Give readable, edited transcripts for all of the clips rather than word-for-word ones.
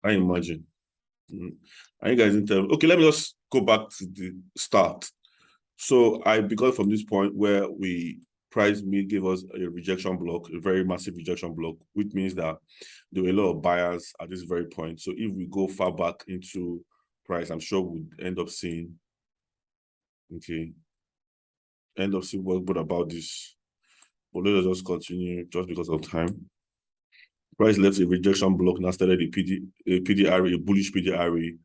I imagine. And you guys didn't tell me. Okay, let me just go back to the start. So I began from this point where price me gave us a rejection block, a very massive rejection block, which means that there were a lot of buyers at this very point. So if we go far back into price, I'm sure we'd end up seeing, what about this. But let us just continue just because of time. Price left a rejection block, now started a PDRE, a bullish PDRE.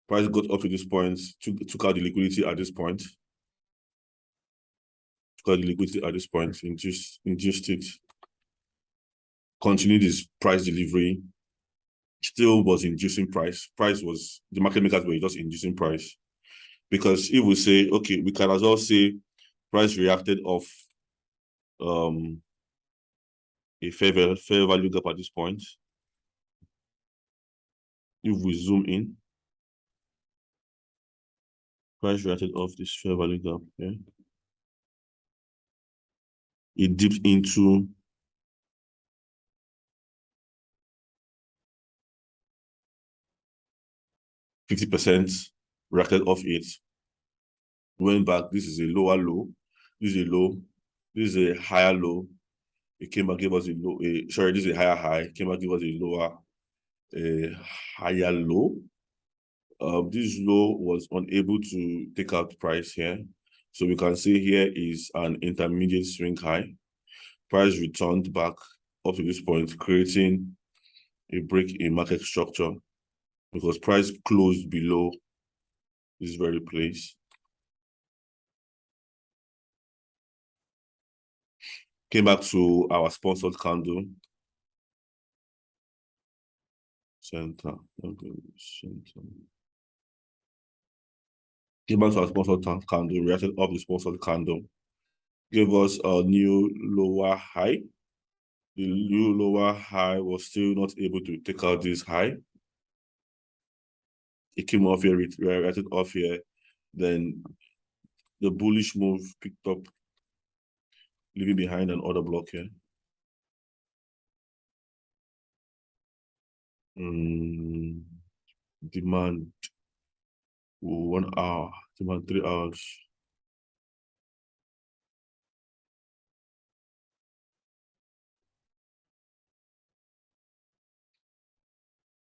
Price got up to this point, took out the liquidity at this point. Took out the liquidity at this point, induced it. Continued this price delivery. Still was inducing price. The market makers were just inducing price. Because if we say, okay, we can as well say price reacted off a fair value gap at this point. If we zoom in, price reacted off this fair value gap. Yeah, it dipped into 50%, reacted off it. Went back. This is a lower low. This is a low. This is a higher low. It came back, gave us a low. Sorry, this is a higher high. Came back, give us a lower, a higher low. This low was unable to take out price here. So we can see here is an intermediate swing high. Price returned back up to this point, creating a break in market structure because price closed below this very place. Came back to our sponsored candle. Center. Came back to our sponsored candle, reacted up the sponsored candle. Gave us a new lower high. The new lower high was still not able to take out this high. It came off here, reacted off here. Then the bullish move picked up, leaving behind an order block here. Demand 1 hour, demand 3 hours.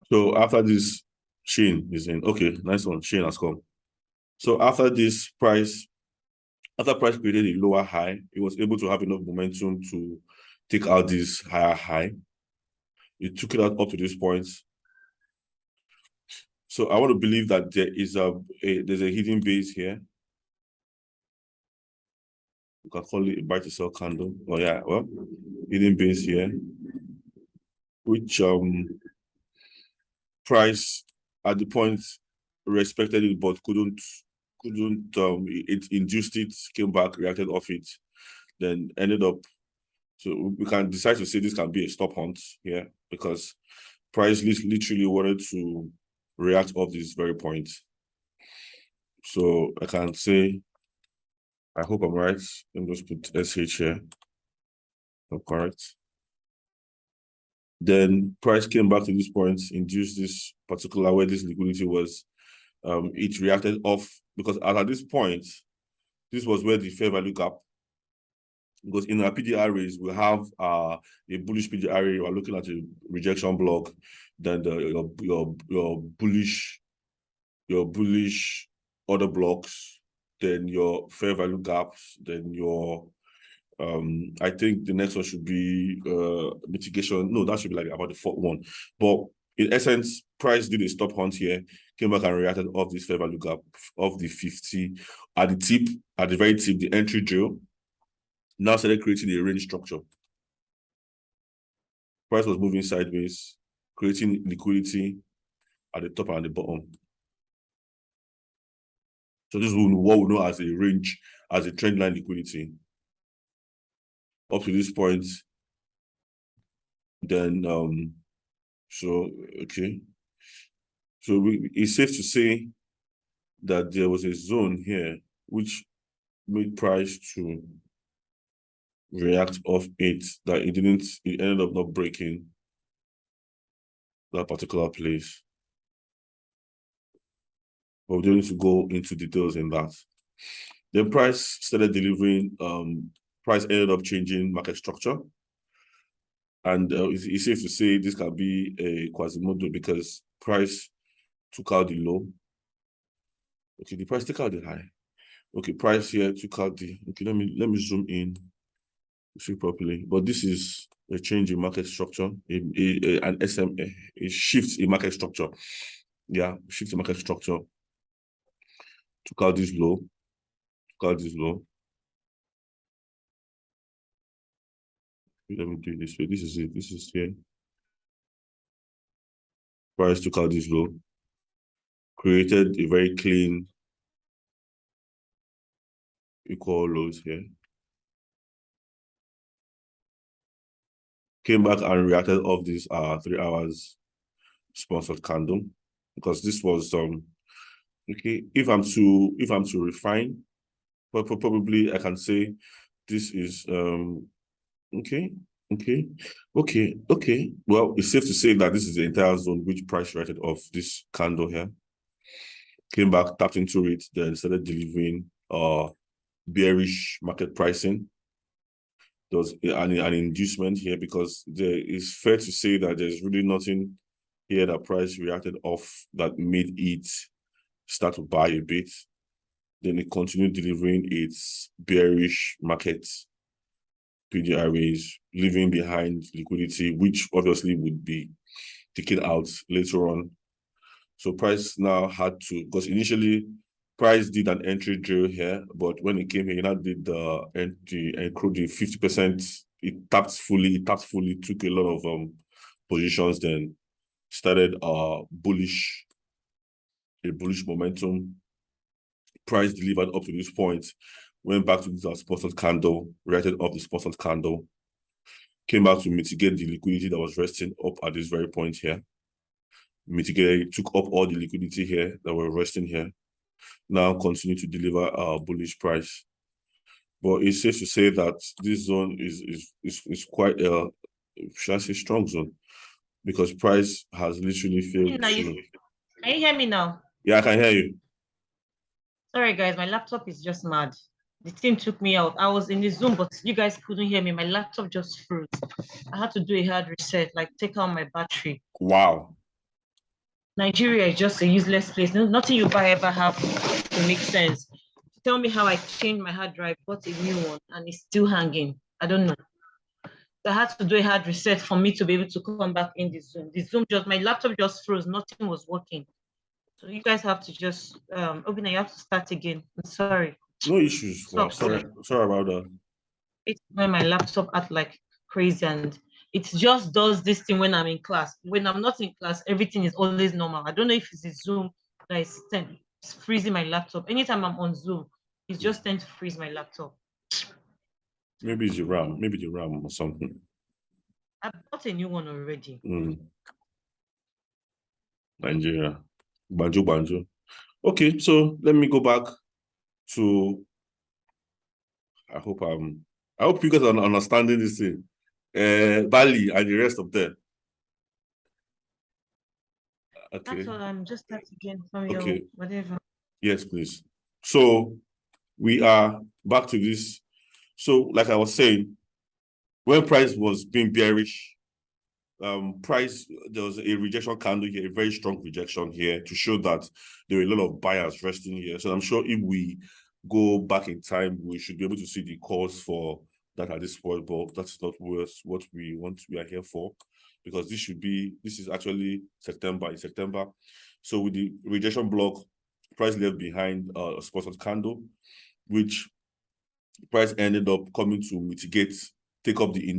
So after this, Shane is in. Okay, nice one. Shane has come. So after price created a lower high, it was able to have enough momentum to take out this higher high. It took it out up to this point. So I want to believe that there is there's a hidden base here. You can call it a buy to sell candle. Oh yeah, well, hidden base here, which price at the point respected it but couldn't it induced it, came back, reacted off it, then ended up. So we can decide to say this can be a stop hunt here because price literally wanted to react off this very point. So I can say, I hope I'm right. Let me just put SH here. I'm correct. Then price came back to this point, induced this particular where this liquidity was. It reacted off because at this point, this was where the fair value gap. Because in our PDRs, we have a bullish PDR. We're looking at a rejection block, then your bullish order blocks, then your fair value gaps, then your I think the next one should be mitigation. No, that should be like about the fourth one. But in essence, price did a stop hunt here, came back and reacted off this fair value gap of the 50 at the very tip, the entry drill. Now started creating a range structure. Price was moving sideways, creating liquidity at the top and the bottom. So this is what we know as a range, as a trend line liquidity. Up to this point, then so okay. So it's safe to say that there was a zone here which made price to react off it, that it ended up not breaking. that particular place. But we don't need to go into details in that. Then price started delivering, price ended up changing market structure. And it's safe to say this can be a Quasimodo because price took out the low. Okay, the price took out the high. Okay, price here took out the, okay, let me zoom in to see properly. But this is a change in market structure, an SMA, a shift in market structure. Yeah, shift in market structure. Took out this low, took out this low. Let me do it this way. This is it. This is here. Price took out this low, created a very clean equal lows here. Came back and reacted off this 3 hours sponsored candle because this was okay. If I'm to refine, but probably I can say this is okay. Well, it's safe to say that this is the entire zone which price rated off this candle here. Came back, tapped into it, then started delivering bearish market pricing. There was an inducement here because there is fair to say that there's really nothing here that price reacted off that made it start to buy a bit. Then it continued delivering its bearish market PDRAs, leaving behind liquidity, which obviously would be taken out later on. So price now had to, because initially price did an entry drill here, but when it came here, it now did the entry and crowed the 50%. It tapped fully, took a lot of positions, then started a bullish momentum. Price delivered up to this point, went back to this sponsored candle, reacted off the sponsored candle, came back to mitigate the liquidity that was resting up at this very point here. Mitigated, took up all the liquidity here that were resting here. Now continue to deliver a bullish price. But it's safe to say that this zone is quite a, should I say, strong zone, because price has literally failed Can you hear me now? Yeah, I can hear you. Sorry, guys, my laptop is just mad. The thing took me out. I was in the Zoom, but you guys couldn't hear me. My laptop just froze. I had to do a hard reset, like take out my battery. Wow. Nigeria is just a useless place. Nothing you buy ever have to make sense. Tell me how I changed my hard drive, bought a new one, and it's still hanging. I don't know. So I had to do a hard reset for me to be able to come back in the Zoom. The Zoom my laptop just froze. Nothing was working. So you guys have to just, Obina, you have to start again. I'm sorry. No issues. Wow, sorry about that. It's when my laptop act like crazy, and it just does this thing when I'm in class. When I'm not in class, everything is always normal. I don't know if it's the Zoom that is freezing my laptop. Anytime I'm on Zoom, it just tends to freeze my laptop. Maybe it's the RAM or something. I bought a new one already. Nigeria. Banjo. Okay, so let me go back to, I hope you guys are understanding this thing. Bali and the rest of them. Okay. That's all. I'm just start again from your whatever. Yes, please. So we are back to this. So, like I was saying, when price was being bearish, price, there was a rejection candle here, a very strong rejection here to show that there were a lot of buyers resting here. So I'm sure if we go back in time, we should be able to see the cause for that at this point, but that's not what we are here for, because this is actually September. In September, so with the rejection block, price left behind a sponsored candle, which price ended up coming to mitigate, take up the